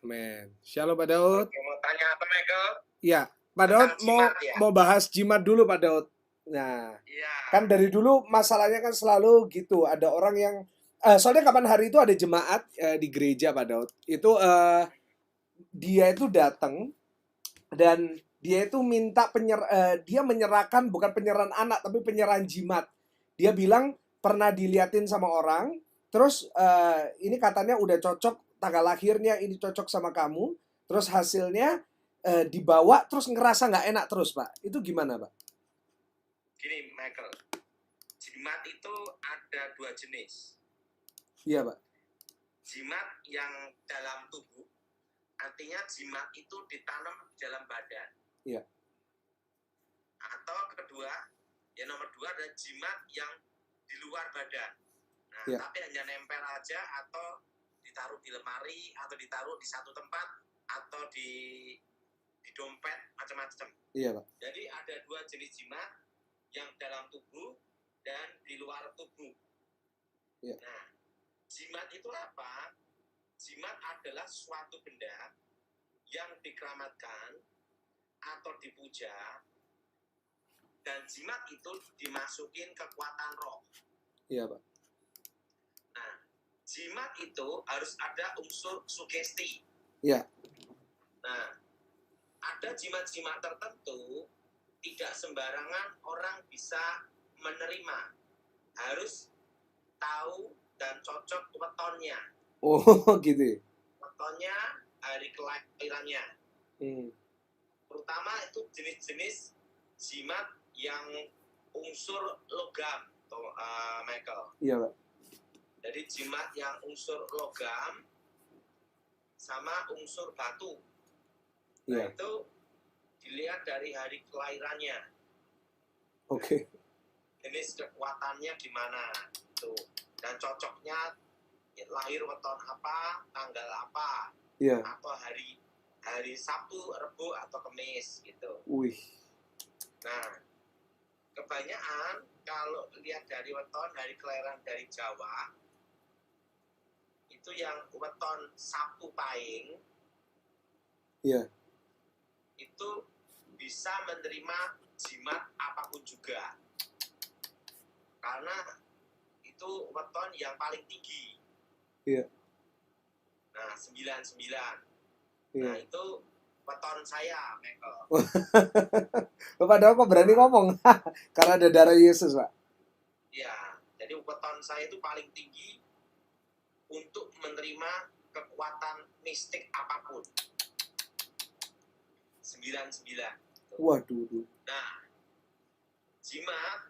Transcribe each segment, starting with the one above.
Men. Shalom Pak Daud. Oke, mau tanya apa, Michael? Ya, Pak Daud Tentang jimat ya? mau bahas jimat dulu Pak Daud. Nah, Iya. kan dari dulu masalahnya kan selalu gitu. Ada orang yang soalnya kapan hari itu ada jemaat di gereja Pak Daud. Itu dia itu datang dan dia itu minta dia menyerahkan bukan penyerahan anak tapi penyerahan jimat. Dia bilang pernah diliatin sama orang, terus ini katanya udah cocok tanggal lahirnya, ini cocok sama kamu, terus hasilnya dibawa terus ngerasa nggak enak terus Pak. Itu gimana Pak? Gini, Michael. Jimat itu ada dua jenis. Iya Pak. Jimat yang dalam tubuh, artinya jimat itu ditanam di dalam badan. Iya. Atau kedua, nomor dua adalah jimat yang di luar badan. Nah, Iya. tapi hanya nempel aja atau ditaruh di lemari atau ditaruh di satu tempat atau di dompet, macam-macam. Iya Pak. Jadi ada dua jenis jimat, yang dalam tubuh dan di luar tubuh. Iya. Nah, jimat itu apa? Jimat adalah suatu benda yang dikeramatkan atau dipuja, dan jimat itu dimasukin kekuatan roh. Iya Pak. Nah, jimat itu harus ada unsur sugesti. Iya. Nah, ada jimat-jimat tertentu tidak sembarangan orang bisa menerima. Harus tahu dan cocok wetonnya. Oh, gitu. Wetonnya, hari kelahirannya. Terutama itu jenis-jenis jimat yang unsur logam, Michael. Iya Pak. Jadi jimat yang unsur logam sama unsur batu. Nah, Iya. itu dilihat dari hari kelahirannya. Oke. Jenis kekuatannya di mana tuh, dan cocoknya lahir weton apa, tanggal apa, Iya. atau hari Sabtu, Rebo atau Kamis gitu. Wih. Nah, kebanyakan kalau lihat dari weton hari kelahiran dari Jawa, itu yang weton Sabtu Pahing, Iya. itu bisa menerima jimat apapun juga. Karena itu weton yang paling tinggi. Iya. Nah, 99. Iya. Nah, itu weton saya, Michael. Bapak Daud kok berani ngomong? Karena ada darah Yesus, Pak. Iya, jadi weton saya itu paling tinggi untuk menerima kekuatan mistik apapun. 99. Waduh. Nah, jimat,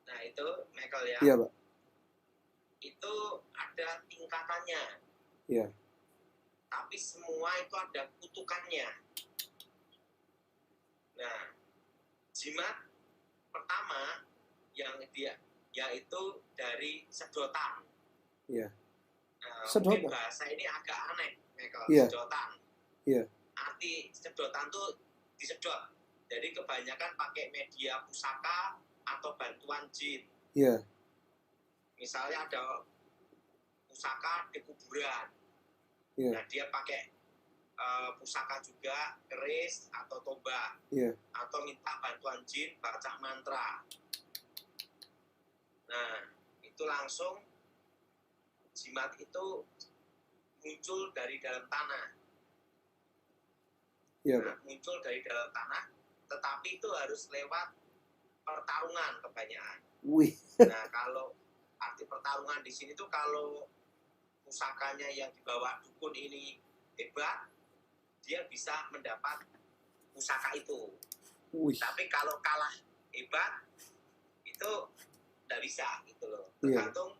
nah itu Michael ya. Iya Pak. Itu ada tingkatannya. Iya. Tapi semua itu ada kutukannya. Nah, jimat pertama yaitu dari sedotan. Iya. Mungkin bahasa ini agak aneh, Michael. Iya. Sedotan. Iya. Arti sedotan tuh disedot. Jadi kebanyakan pakai media pusaka atau bantuan jin. Iya. Misalnya ada pusaka di kuburan. Iya. Nah, dia pakai pusaka juga, keris atau tombak. Iya. Atau minta bantuan jin baca mantra. Nah, itu langsung jimat itu muncul dari dalam tanah. Iya. Nah, muncul dari dalam tanah, tetapi itu harus lewat pertarungan kebanyakan. Wih. Nah, kalau arti pertarungan di sini tuh kalau pusakanya yang dibawa dukun ini hebat, dia bisa mendapat pusaka itu. Wih. Tapi kalau kalah hebat, itu tidak bisa gitu loh. Iya. Tergantung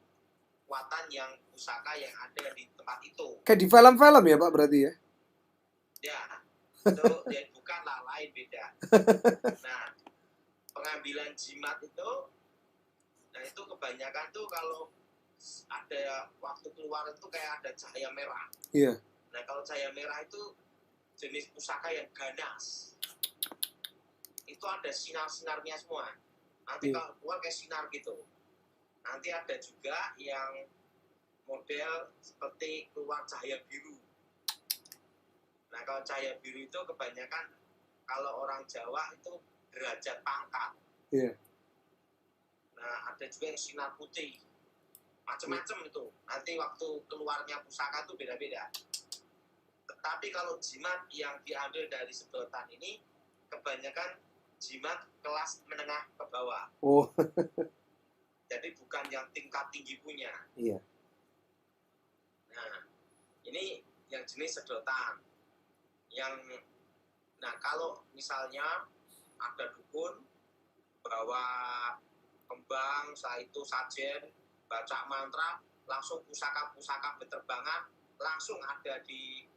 kekuatan yang pusaka yang ada di tempat itu. Kayak di film-film ya Pak berarti ya? Ya, itu ya bukanlah, lain beda. Nah, pengambilan jimat itu, nah itu kebanyakan tuh kalau ada waktu keluar itu kayak ada cahaya merah. Iya. Nah, kalau cahaya merah itu jenis pusaka yang ganas. Itu ada sinar-sinarnya semua. Nanti kalau keluar kayak sinar gitu. Nanti ada juga yang model seperti keluar cahaya biru. kalau cahaya biru itu kebanyakan kalau orang Jawa itu derajat pangkat. Iya. Nah, ada juga yang sinar putih. Macam-macam itu. Nanti waktu keluarnya pusaka itu beda-beda. Tetapi kalau jimat yang diambil dari sedotan ini kebanyakan jimat kelas menengah ke bawah. Oh. Jadi bukan yang tingkat tinggi punya. Iya. Nah, ini yang jenis sedotan. Nah, kalau misalnya ada dukun bawa kembang, setelah itu sajen, baca mantra, langsung pusaka-pusaka berterbangan, langsung ada di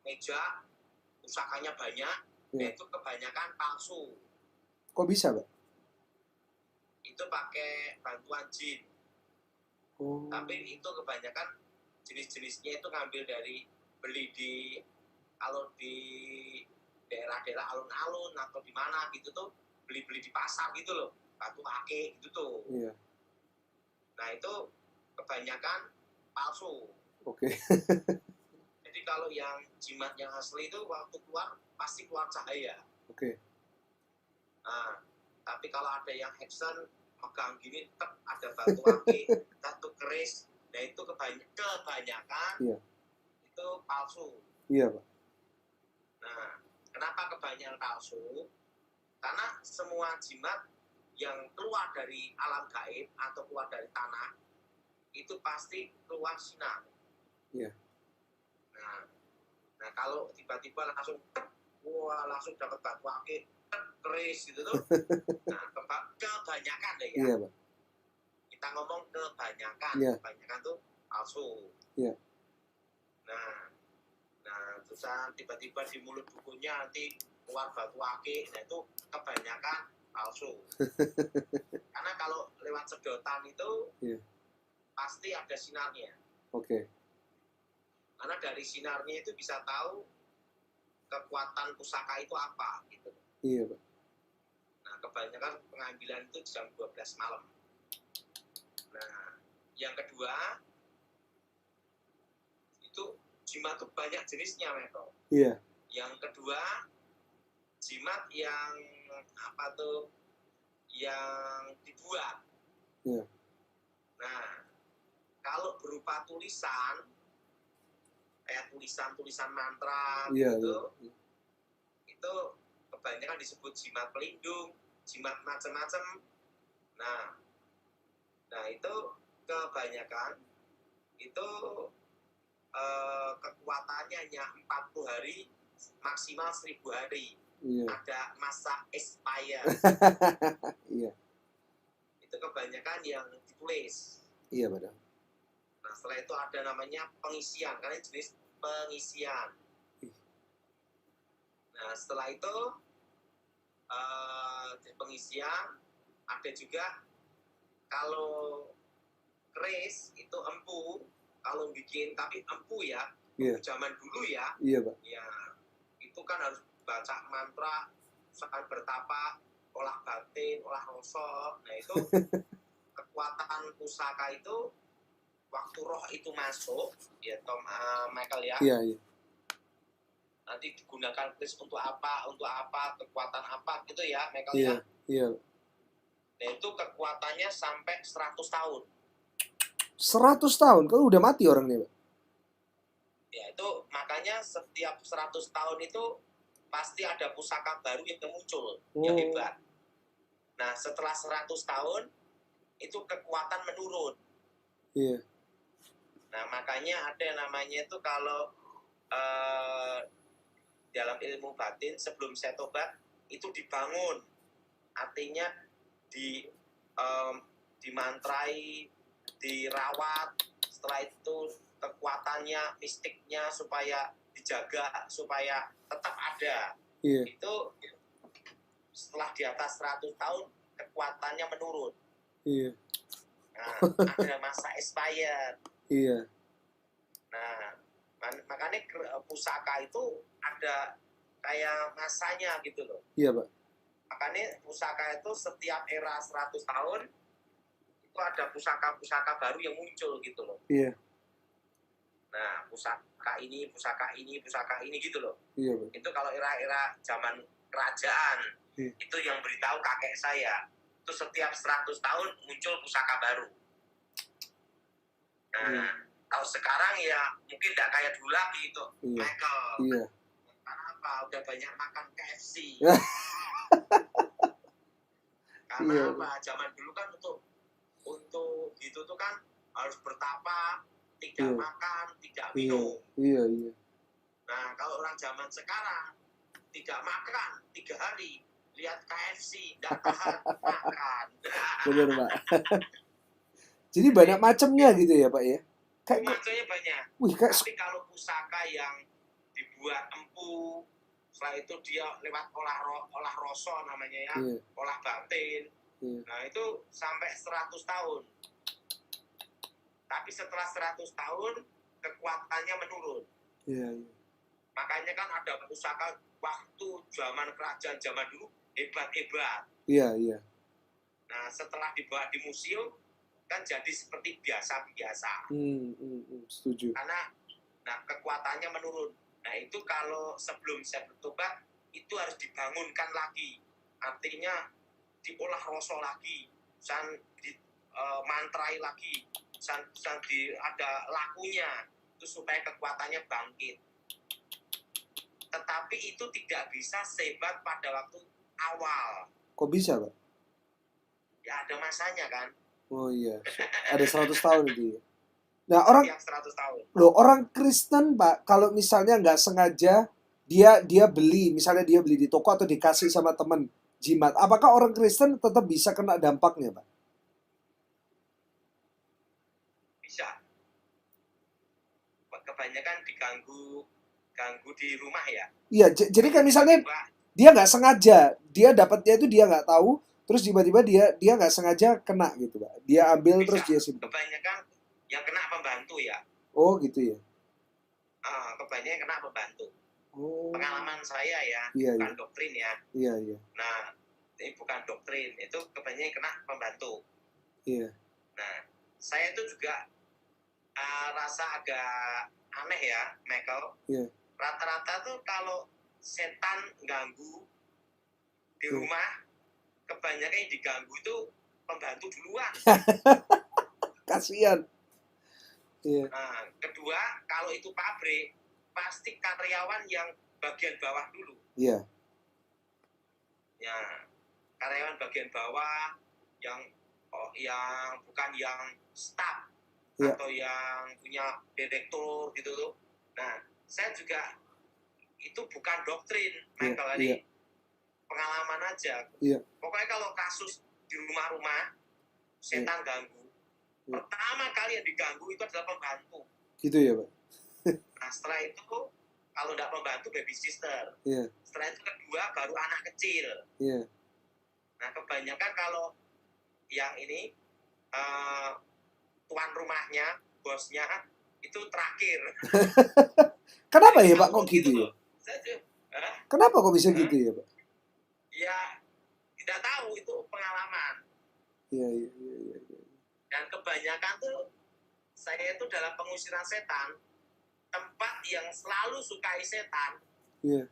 meja, pusakanya banyak, Iya. itu kebanyakan palsu. Kok bisa, Pak? Itu pakai bantuan jin. Oh. Tapi itu kebanyakan jenis-jenisnya itu ngambil dari beli kalau di daerah-daerah alun-alun atau di mana gitu tuh beli-beli di pasar gitu loh, batu ake gitu tuh. Iya. Nah itu kebanyakan palsu. Oke. Jadi kalau yang jimat yang asli itu waktu keluar pasti keluar cahaya. Oke. Nah, tapi kalau ada yang action megang gini tetap ada batu ake, batu keris, nah itu kebanyakan Iya. itu palsu. Iya, Pak. Nah, kenapa kebanyakan palsu? Karena semua jimat yang keluar dari alam gaib atau keluar dari tanah itu pasti keluar sinar. Iya. Nah kalau tiba-tiba langsung langsung dapat batu akik keris gitu tuh. Nah, kebanyakan deh ya. Iya, Pak. Kita ngomong kebanyakan, Iya. kebanyakan tuh palsu. Iya. Nah, terusan tiba-tiba di mulut dukunnya nanti keluar batu akik, nah itu kebanyakan palsu. Karena kalau lewat sedotan itu Iya. pasti ada sinarnya. Oke. Karena dari sinarnya itu bisa tahu kekuatan pusaka itu apa gitu. Iya, Pak. Nah, kebanyakan pengambilan itu jam 12 malam. Nah, yang kedua itu jimat itu banyak jenisnya, Metro. Iya. Yang kedua jimat yang apa tuh? Yang dibuat. Iya. Nah, kalau berupa tulisan kayak tulisan mantra Iya, gitu, iya. itu kebanyakan disebut jimat pelindung, jimat macam-macam. Nah itu kebanyakan itu kekuatannya hanya 40 hari maksimal 1000 hari. Iya. Ada masa expire. Iya. Itu kebanyakan yang ditulis. Iya, Pak. Nah setelah itu ada namanya pengisian, karena jenis pengisian. Nah setelah itu pengisian ada juga kalau keris itu empu, kalau bikin tapi empu ya, Iya. zaman dulu ya. Iya, Pak. Ya itu kan harus baca mantra, saat bertapa, olah batin, olah rasa. Nah itu kekuatan pusaka itu waktu roh itu masuk, ya Michael ya. Iya, iya. Nanti digunakan keris untuk apa, kekuatan apa gitu ya, Michael Iya, ya. iya. Nah itu kekuatannya sampai 100 tahun. 100 tahun? Kalau udah mati orangnya, Pak? Ya itu makanya setiap 100 tahun itu pasti ada pusaka baru yang muncul, yang hebat. Nah setelah 100 tahun itu kekuatan menurun. Iya. Nah makanya ada namanya itu kalau dalam ilmu batin sebelum saya tobat itu dibangun, artinya dimantrai, dirawat, setelah itu kekuatannya, mistiknya supaya dijaga, supaya tetap ada. Iya. Itu setelah di atas 100 tahun kekuatannya menurun. Iya. Nah, ada masa expired. Iya. Nah, makanya pusaka itu ada kayak masanya gitu loh. Iya, Pak. Makanya pusaka itu setiap era 100 tahun itu ada pusaka-pusaka baru yang muncul gitu loh. Iya. Nah, pusaka ini gitu loh. Iya, Pak. Itu kalau era-era zaman kerajaan, itu yang beritahu kakek saya. Itu setiap 100 tahun muncul pusaka baru. Nah, kalau sekarang ya mungkin tidak kayak dulu lagi itu, Michael. Iya. Karena apa? Udah banyak makan KFC. Karena Iya. apa? Zaman dulu kan untuk gitu tuh kan harus bertapa, tidak makan, tidak minum. Iya. Nah, kalau orang zaman sekarang tidak makan 3 hari, lihat KFC, tidak tahan makan. Benar, Pak. Jadi banyak macamnya gitu ya, Pak ya? Macamnya banyak. Tapi kalau pusaka yang dibuat empu, setelah itu dia lewat olah rasa namanya ya, olah batin. Nah, itu sampai 100 tahun. Tapi setelah 100 tahun, kekuatannya menurun. Iya. Makanya kan ada pusaka waktu zaman kerajaan zaman dulu hebat-hebat. Iya. Nah, setelah dibawa di museum, kan jadi seperti biasa-biasa. Setuju. Karena kekuatannya menurun. Nah, itu kalau sebelum saya bertobat, itu harus dibangunkan lagi. Artinya diolah rasa lagi, mantrai lagi, ada lakunya, itu supaya kekuatannya bangkit. Tetapi itu tidak bisa sehebat pada waktu awal. Kok bisa, Pak? Ya ada masanya kan. Oh iya, ada 100 tahun itu ya. Nah, orang Kristen, Pak, kalau misalnya nggak sengaja dia beli, misalnya dia beli di toko atau dikasih sama teman jimat, apakah orang Kristen tetap bisa kena dampaknya, Pak? Bisa. Kebanyakan diganggu di rumah ya. Iya, jadi kan misalnya dia nggak sengaja, dia dapatnya itu dia nggak tahu, terus tiba-tiba dia nggak sengaja kena gitu, Pak. Dia ambil bisa. Terus dia simpan. Kebanyakan yang kena pembantu ya. Oh gitu ya. Kebanyakan kena pembantu. Pengalaman saya ya, bukan doktrin ya. Iya. Nah, ini bukan doktrin, itu kebanyakan kena pembantu. Iya. Nah, saya itu juga rasa agak aneh ya, Michael. Iya. Rata-rata tuh kalau setan ganggu di rumah, kebanyakan yang diganggu itu pembantu duluan. Kasian. Iya. Nah, kedua, kalau itu pabrik, pasti karyawan yang bagian bawah dulu. Iya. Ya, karyawan bagian bawah yang bukan yang staff atau yang punya direktur gitu tuh. Nah, saya juga itu bukan doktrin, Michael, ini pengalaman aja. Pokoknya kalau kasus di rumah-rumah setan ganggu, pertama kali yang diganggu itu adalah pembantu. Gitu ya, Pak. Nah, setelah itu kalau tidak pembantu baby sister. Setelah itu kedua baru anak kecil. Nah, kebanyakan kalau yang ini tuan rumahnya, bosnya itu terakhir. Kenapa ya, Pak, kok gitu ya? Kenapa kok bisa gitu ya, Pak? Ya, tidak tahu, itu pengalaman. Iya. Dan kebanyakan tuh saya itu dalam pengusiran setan, tempat yang selalu sukai setan. Iya.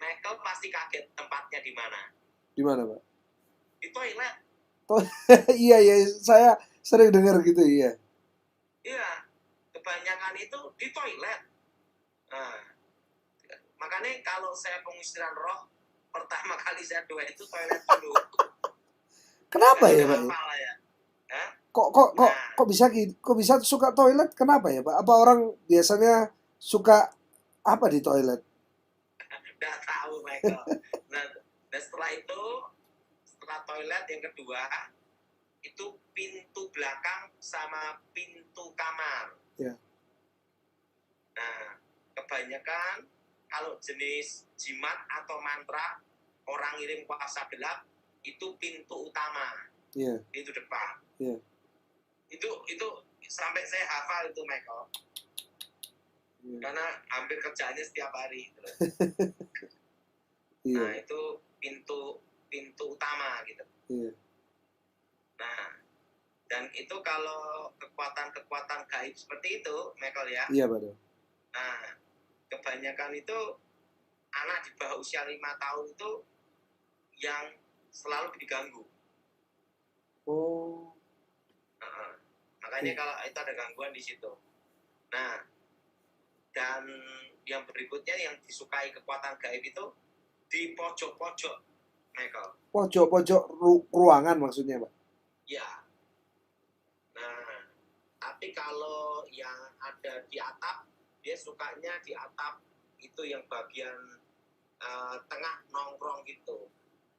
Michael pasti kaget tempatnya di mana. Di mana, Pak? Di toilet. Iya, saya sering dengar gitu, iya. Iya, kebanyakan itu di toilet. Nah, makanya kalau saya pengusiran roh, pertama kali saya doa itu toilet dulu. Kenapa ya, Pak? Ya? Kok bisa suka toilet? Kenapa ya, Pak? Apa orang biasanya suka apa di toilet? Nggak tahu, Michael. Nah, dan setelah toilet yang kedua itu pintu belakang sama pintu kamar. Ya. Nah, kebanyakan kalau jenis jimat atau mantra orang ngirim kuasa gelap itu pintu utama. Pintu depan. Itu sampai saya hafal itu, Michael. Karena hampir kerjaannya setiap hari. Nah, itu pintu utama gitu. Nah, dan itu kalau kekuatan gaib seperti itu, Michael ya. Iya, betul. Nah, kebanyakan itu anak di bawah usia 5 tahun itu yang selalu diganggu. Oh. Nah, makanya kalau itu ada gangguan di situ. Nah, dan yang berikutnya yang disukai kekuatan gaib itu di pojok-pojok, Michael. Pojok-pojok ruangan maksudnya, Pak? Ya. Nah, tapi kalau yang ada di atap, dia sukanya di atap itu yang bagian tengah nongkrong gitu.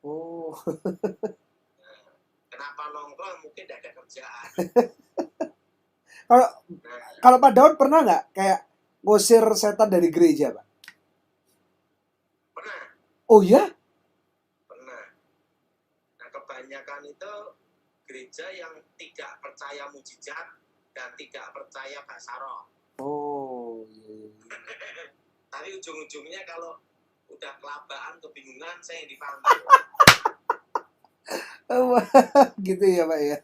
Oh. Nah, kenapa nongkrong? Mungkin tidak ada kerjaan. Kalau Nah, kalau Pak Daud pernah nggak kayak ngusir setan dari gereja, Pak? pernah, Oh ya? pernah. Nah, kebanyakan itu gereja yang tidak percaya mujizat dan tidak percaya bahasa roh. Oh, iya. Tapi ujung-ujungnya kalau udah kelabaan, kebingungan, saya yang dipanggil. Gitu ya, Pak ya.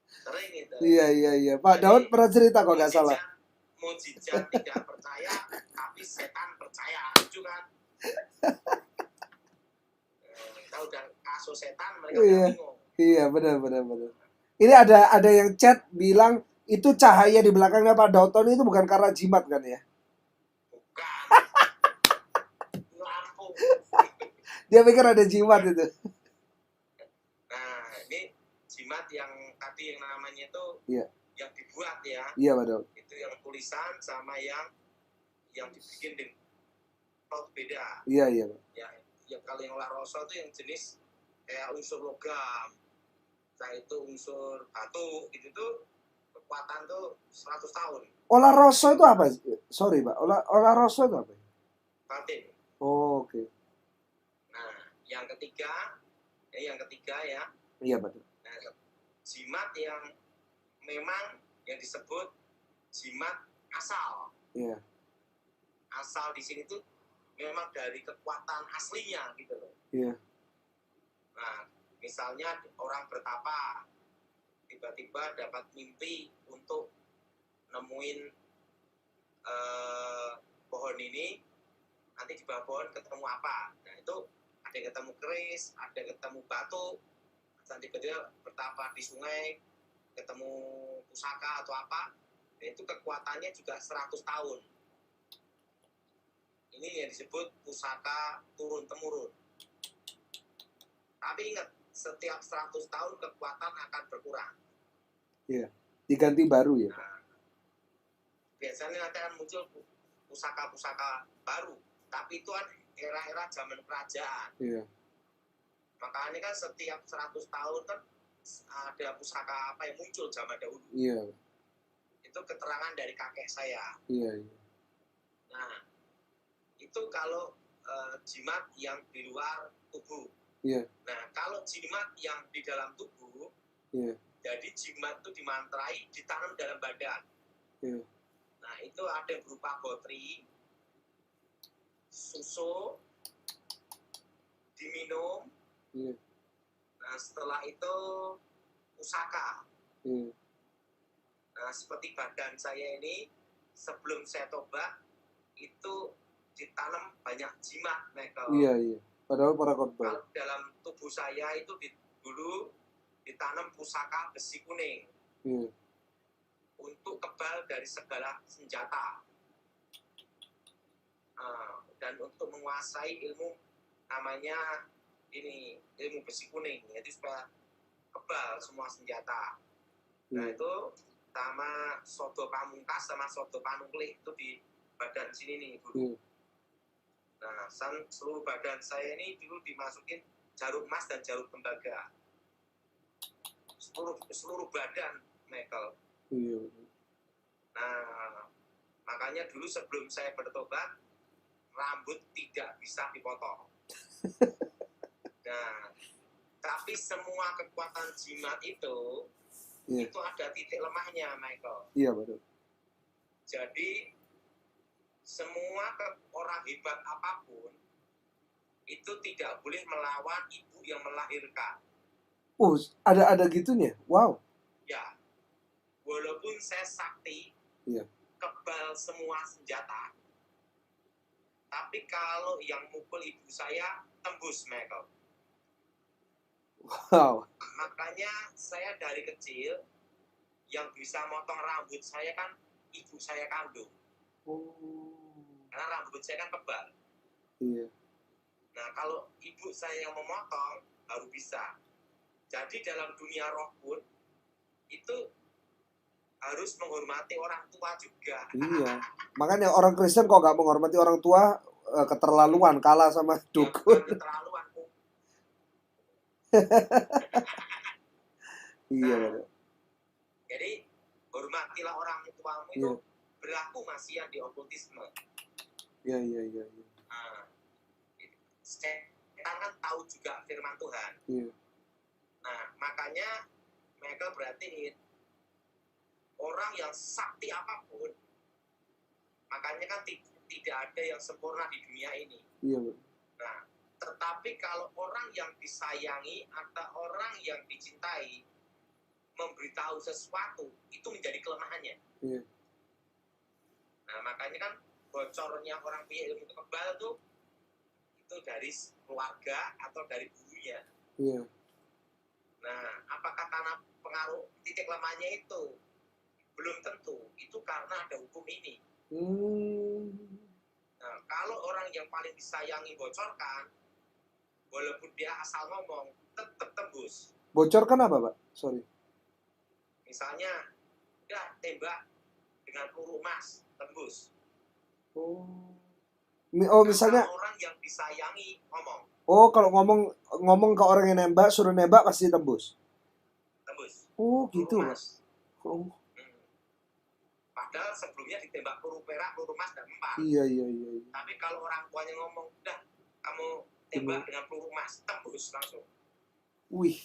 Sering itu. Iya. Pak Jadi, Daud pernah cerita kok nggak salah. Mujizat tidak percaya, tapi setan percaya. Lucu kan? Kita udah kasus setan, mereka udah bingung. Iya, benar. Ini ada yang chat bilang itu cahaya di belakangnya Pak Daud Tony itu bukan karena jimat kan ya? Bukan. Lampu. Dia pikir ada jimat itu. Nah, ini jimat yang tadi yang namanya itu Iya. yang dibuat ya. Iya, Pak Daud. Itu yang tulisan sama yang dibikin dengan beda. Iya. Ya kalau yang laroso itu yang jenis kayak unsur logam. Nah itu unsur batu gitu tuh kekuatan tuh 100 tahun. Oloroso itu apa? Sorry, Pak. Oloroso itu apa? Batin. Oh, oke. Nah, yang ketiga ya. Iya, Pak. Nah, jimat yang memang yang disebut jimat asal. Iya. Asal di sini tuh memang dari kekuatan aslinya gitu loh. Iya. Nah, misalnya orang bertapa tiba-tiba dapat mimpi untuk nemuin pohon ini, nanti di bawah pohon ketemu apa? Nah itu ada yang ketemu keris, ada yang ketemu batu, dan tiba-tiba bertapa di sungai ketemu pusaka atau apa. Nah itu kekuatannya juga 100 tahun. Ini yang disebut pusaka turun-temurun. Tapi ingat, setiap 100 tahun kekuatan akan berkurang. Iya. Diganti baru ya. Nah, biasanya nanti akan muncul pusaka-pusaka baru. Tapi itu kan era-era zaman kerajaan. Iya. Makanya kan setiap 100 tahun kan ada pusaka apa yang muncul zaman dahulu. Iya. Itu keterangan dari kakek saya. Iya. Nah, itu kalau jimat yang di luar tubuh. Iya. Nah, kalau jimat yang di dalam tubuh, Iya. jadi jimat itu dimantrai, ditanam dalam badan. Iya. Nah, itu ada berupa gotri, susu, diminum. Iya. Nah, setelah itu pusaka. Iya. Nah, seperti badan saya ini, sebelum saya tobat, itu ditanam banyak jimat, Michael. Iya. Padahal para korban. Kalau dalam tubuh saya itu dulu ditanam pusaka besi kuning. Iya. Untuk kebal dari segala senjata. Dan untuk menguasai ilmu namanya ini ilmu besi kuning, yaitu supaya kebal semua senjata. Nah itu sama sodo pamungkas sama sodo panungklik itu di badan sini nih dulu. Nah seluruh badan saya ini dulu dimasukin jarum emas dan jarum tembaga. Seluruh badan, Michael. Iya. Nah makanya dulu sebelum saya bertobat, rambut tidak bisa dipotong. Nah, tapi semua kekuatan jimat itu ada titik lemahnya, Michael. Iya, betul. Jadi semua orang hebat apapun itu tidak boleh melawan ibu yang melahirkan. Oh, ada gitunya. Wow. Ya, walaupun saya sakti, Iya. kebal semua senjata. Tapi kalau yang mukul ibu saya tembus, Michael. Wow. Makanya saya dari kecil yang bisa motong rambut saya kan ibu saya kandung. Karena rambut saya kan kebal. Iya. Nah, kalau ibu saya yang memotong baru bisa. Jadi dalam dunia roh pun itu harus menghormati orang tua juga. Iya. Makanya orang Kristen kok gak menghormati orang tua, keterlaluan, kalah sama Ya, dukun. bukan keterlaluan. Iya, Nah, Pak. jadi hormatilah orang tuamu itu Iya. berlaku masih yang di okultisme. Iya. Nah, setan kan tahu juga firman Tuhan. Iya. Nah, makanya mereka berarti orang yang sakti apapun, makanya kan tidak ada yang sempurna di dunia ini. Iya, Pak. Nah, tetapi kalau orang yang disayangi atau orang yang dicintai memberitahu sesuatu, itu menjadi kelemahannya. Iya. Nah, makanya kan bocornya orang punya ilmu kebal tuh itu dari keluarga atau dari gurunya. Iya. Nah, apakah karena pengaruh titik lemahnya itu? Belum tentu. Itu karena ada hukum ini. Nah, kalau orang yang paling disayangi bocorkan, walaupun dia asal ngomong, tetap tembus. Bocorkan apa, Pak? Sorry. Misalnya, udah tembak dengan peluru emas, tembus. Misalnya, Asal orang yang disayangi ngomong, kalau ngomong ke orang yang nembak, suruh nembak pasti tembus. tembus. Oh, Peluru gitu, Pak. emas. Oh, Padahal sebelumnya ditembak peluru perak, peluru emas, dan mempan. iya. Tapi kalau orang tuanya ngomong, udah kamu tembak dengan peluru emas, tembus langsung. Wih,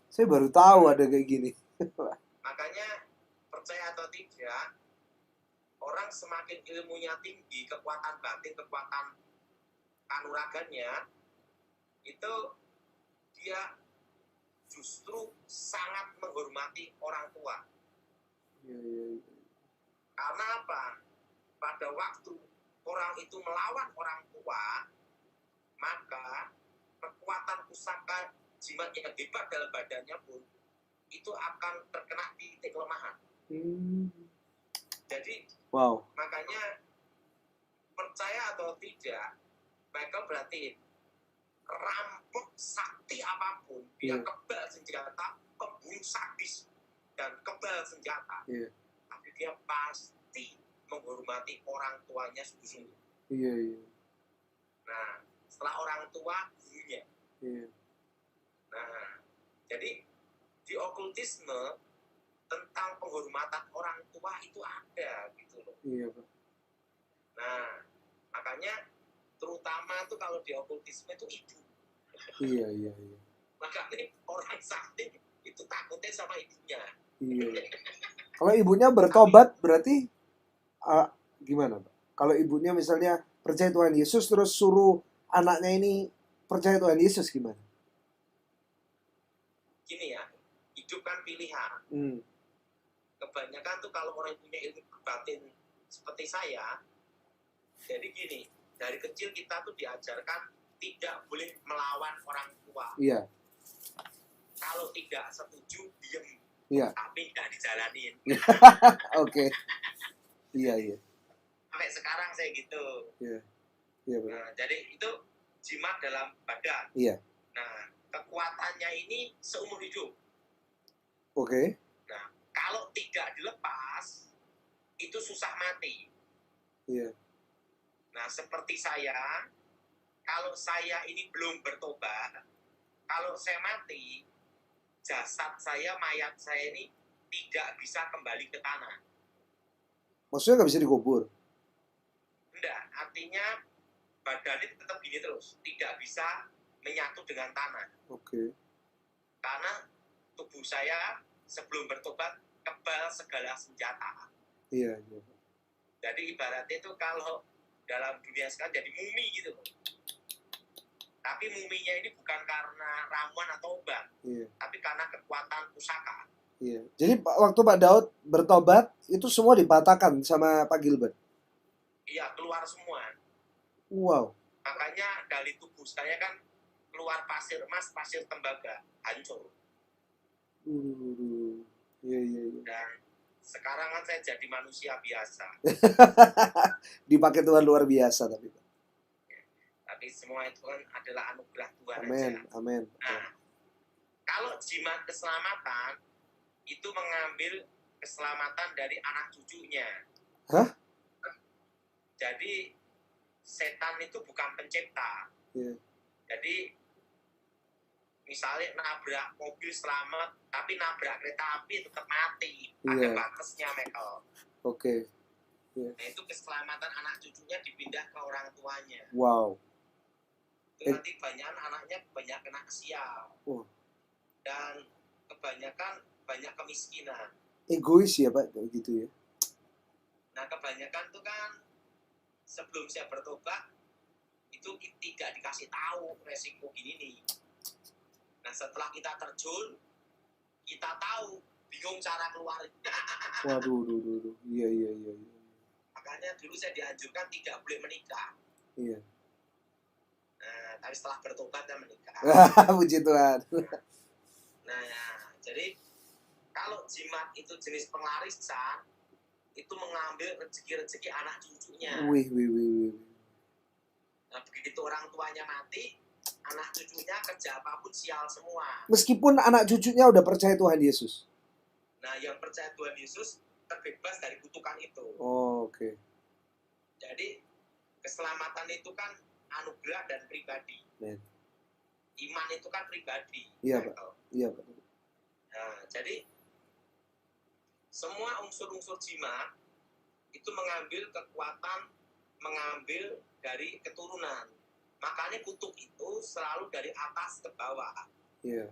saya baru tahu ada kayak gini. Makanya percaya atau tidak, orang semakin ilmunya tinggi, kekuatan batin, kekuatan kanuragannya, itu dia justru sangat menghormati orang tua. Iya. Karena apa? Pada waktu orang itu melawan orang tua, maka kekuatan pusaka jimat yang hebat dalam badannya pun itu akan terkena titik kelemahan. Jadi, Wow. makanya percaya atau tidak, mereka berarti rampok sakti apapun, dia kebal senjata, pembunuh sadis dan kebal senjata. Iya. Tapi dia pasti menghormati orang tuanya sungguh-sungguh. Iya. Nah, setelah orang tua, gurunya. Iya. Nah, jadi di okultisme tentang penghormatan orang tua itu ada gitu loh. Iya, Pak. Nah, makanya terutama tuh kalau di okultisme itu ibu. Iya. Makanya orang sakti itu takutnya sama ibunya. Iya. Kalau ibunya bertobat berarti gimana, Pak? Kalau ibunya misalnya percaya Tuhan Yesus terus suruh anaknya ini percaya Tuhan Yesus gimana? Gini ya, hidup kan pilihan. Kebanyakan tuh kalau orang punya ilmu batin seperti saya, jadi gini, dari kecil kita tuh diajarkan tidak boleh melawan orang tua. Iya. Kalau tidak setuju, diem. Iya. Tapi nggak dijalanin. Oke. Iya. Sampai sekarang saya gitu. Iya, benar. Nah, jadi itu jimat dalam badan. Iya. Nah, kekuatannya ini seumur hidup. Oke. Nah, kalau tidak dilepas, itu susah mati. Iya. Nah, seperti saya, kalau saya ini belum bertobat, kalau saya mati, jasad saya, mayat saya ini tidak bisa kembali ke tanah. Maksudnya nggak bisa dikubur? Enggak, artinya badan itu tetap gini terus, tidak bisa menyatu dengan tanah. Oke. Karena tubuh saya sebelum bertobat kebal segala senjata. Iya. Jadi ibaratnya itu kalau dalam dunia sekarang jadi mumi gitu. Tapi muminya ini bukan karena ramuan atau obat, Iya. tapi karena kekuatan pusaka. Iya. Jadi waktu Pak Daud bertobat itu semua dipatahkan sama Pak Gilbert. Iya, keluar semua. Wow. Makanya dari tubuh saya kan keluar pasir emas, pasir tembaga, hancur. Iya, iya, iya. Dan sekarang kan saya jadi manusia biasa. Dipakai Tuhan luar biasa tapi. Tapi semua itu kan adalah anugerah Tuhan Amin, aja. amin. Nah, kalau jimat keselamatan itu mengambil keselamatan dari anak cucunya. Hah? Jadi setan itu bukan pencipta. Iya. Jadi misalnya nabrak mobil selamat, tapi nabrak kereta api tetap mati. Ada Iya. batasnya, Michael. Oke. Nah, itu keselamatan anak cucunya dipindah ke orang tuanya. Wow. Itu nanti banyak anaknya banyak kena sial. Oh. Dan kebanyakan banyak kemiskinan. Egois ya Pak, kayak gitu ya. Nah, kebanyakan tuh kan sebelum saya bertobat itu tidak dikasih tahu resiko gini nih. Nah, setelah kita terjun, kita tahu, bingung cara keluar. Waduh, duh. Iya, iya, iya. Makanya dulu saya dianjurkan tidak boleh menikah. Iya. Nah, tapi setelah bertobat saya menikah. Puji Tuhan. Nah, jadi kalau jimat itu jenis pengarisan, itu mengambil rezeki-rezeki anak cucunya. Wih. Nah, begitu orang tuanya mati, anak cucunya kerja apapun sial semua. Meskipun anak cucunya udah percaya Tuhan Yesus. Nah, yang percaya Tuhan Yesus terbebas dari kutukan itu. Oh, oke. Jadi, keselamatan itu kan anugerah dan pribadi. Men. Iman itu kan pribadi. Iya, Pak. Iya, Pak. Nah, jadi semua unsur-unsur jimat itu mengambil kekuatan, mengambil dari keturunan. Makanya kutuk itu selalu dari atas ke bawah. Iya.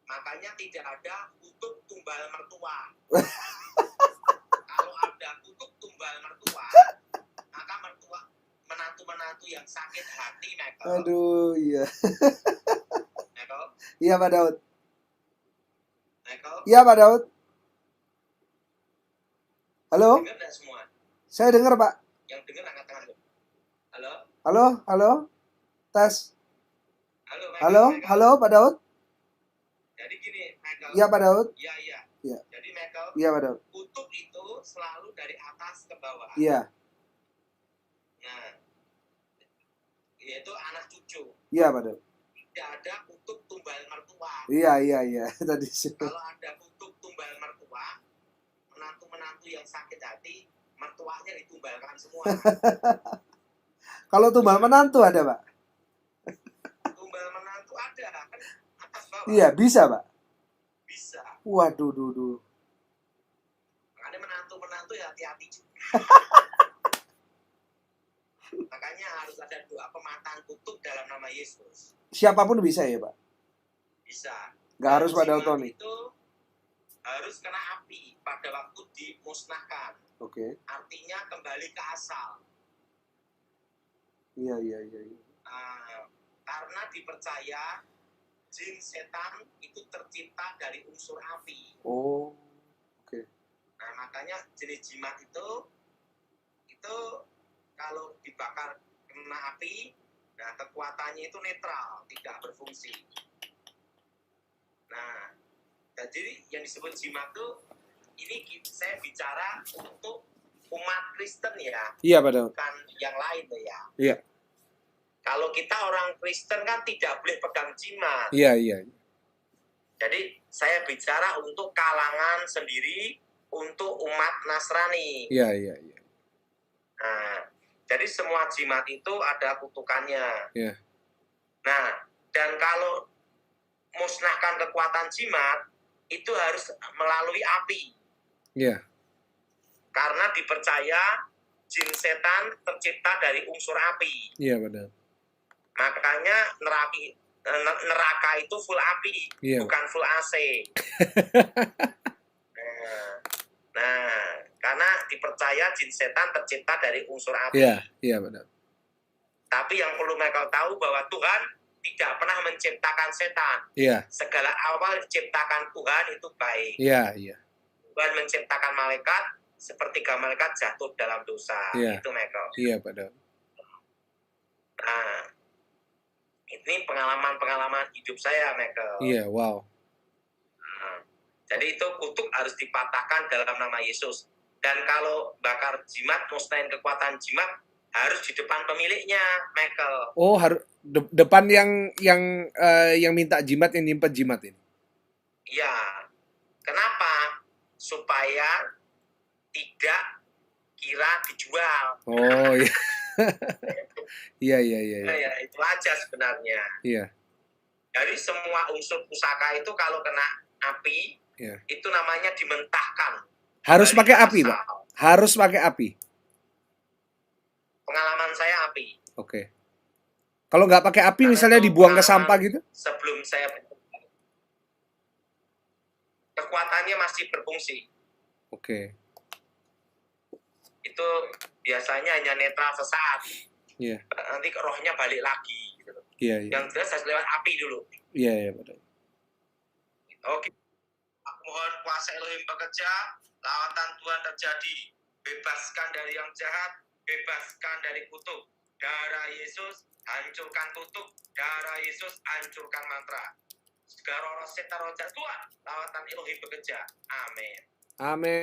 Makanya tidak ada kutuk tumbal mertua. Kalau ada kutuk tumbal mertua, maka menantu-menantu yang sakit hati, Michael. Aduh, iya. Michael, Iya, Pak Daud. Michael, Iya, Pak Daud. Halo? dengar nggak semua? Saya dengar, Pak. Yang dengar angkat tangan. Halo? Halo? Tes. Halo, Michael, Halo? Michael. Halo, Pak Daud? Jadi gini, Michael. Iya, Pak Daud. Iya. Iya. Jadi, Michael, Iya, Pak Daud. kutuk itu selalu dari atas ke bawah. Iya. Nah, yaitu anak cucu. Iya, Pak Daud. Tidak ada kutuk tumbal mertua. Iya. Tadi sih. Kalau ada kutuk tumbal mertua, menantu-menantu yang sakit hati, mertuanya ditumbalkan semua. Kalau tumbal menantu ada, Pak? Tumbal menantu ada, kan atas bawah. Iya, bisa, Pak. Bisa. Waduh, duh. Makanya menantu-menantu ya hati-hati juga. Makanya harus ada doa pematahan kutuk dalam nama Yesus. Siapapun bisa ya, Pak? Bisa. Nggak harus Dan pada jimat Tony. itu harus kena api pada waktu dimusnahkan. Oke. Artinya kembali ke asal. Iya. Karena dipercaya jin setan itu tercipta dari unsur api. Oh, oke. Nah, makanya jenis jimat itu kalau dibakar kena api, nah kekuatannya itu netral, tidak berfungsi. Nah, jadi yang disebut jimat itu ini saya bicara untuk umat Kristen ya. Iya, Pak Daud. Bukan yang lain ya. Iya. Kalau kita orang Kristen kan tidak boleh pegang jimat. Iya. Jadi saya bicara untuk kalangan sendiri, untuk umat Nasrani. Iya. Nah, jadi semua jimat itu ada kutukannya. Iya. Nah, dan kalau musnahkan kekuatan jimat, itu harus melalui api. Iya. Karena dipercaya jin setan tercipta dari unsur api. Iya, Pak Daud. Makanya neraka itu full api, Iya. bukan full AC. Nah, karena dipercaya jin setan tercipta dari unsur api. Iya, Pak Daud. Tapi yang perlu mereka tahu bahwa Tuhan tidak pernah menciptakan setan. Iya. Segala awal diciptakan Tuhan itu baik. Iya, iya. Tuhan menciptakan malaikat, sepertiga malaikat jatuh dalam dosa. Iya. Itu Michael. Iya, Pak Daud. Nah, ini pengalaman-pengalaman hidup saya, Michael. Iya, wow. Nah, jadi itu kutuk harus dipatahkan dalam nama Yesus. Dan kalau bakar jimat, musnahin kekuatan jimat, harus di depan pemiliknya, Michael. Oh, harus depan yang minta jimat, yang nyimpen jimat ini. Iya. Kenapa? Supaya tidak kira dijual. Oh, iya. Iya, iya, iya. Nah, ya, itu aja sebenarnya. Iya. Dari semua unsur pusaka itu kalau kena api, Iya. itu namanya dimentahkan. Harus Dari pakai api, asal. Pak. Harus pakai api. Pengalaman saya api. Oke. Kalau nggak pakai api, Karena misalnya itu dibuang ke pengalaman sampah gitu? Sebelum saya kekuatannya masih berfungsi. Oke. Itu biasanya hanya netral sesaat. Iya. Nanti rohnya balik lagi. Gitu. Iya, iya. Yang jelas harus lewat api dulu. Iya, iya, Pak Daud. Oke. Aku mohon kuasa Elohim bekerja, lawatan Tuhan terjadi. Bebaskan dari yang jahat, bebaskan dari kutuk. Darah Yesus hancurkan kutuk, darah Yesus hancurkan mantra. Segala roh setan roh jahat Tuhan, lawatan Elohim bekerja. Amin. Amin.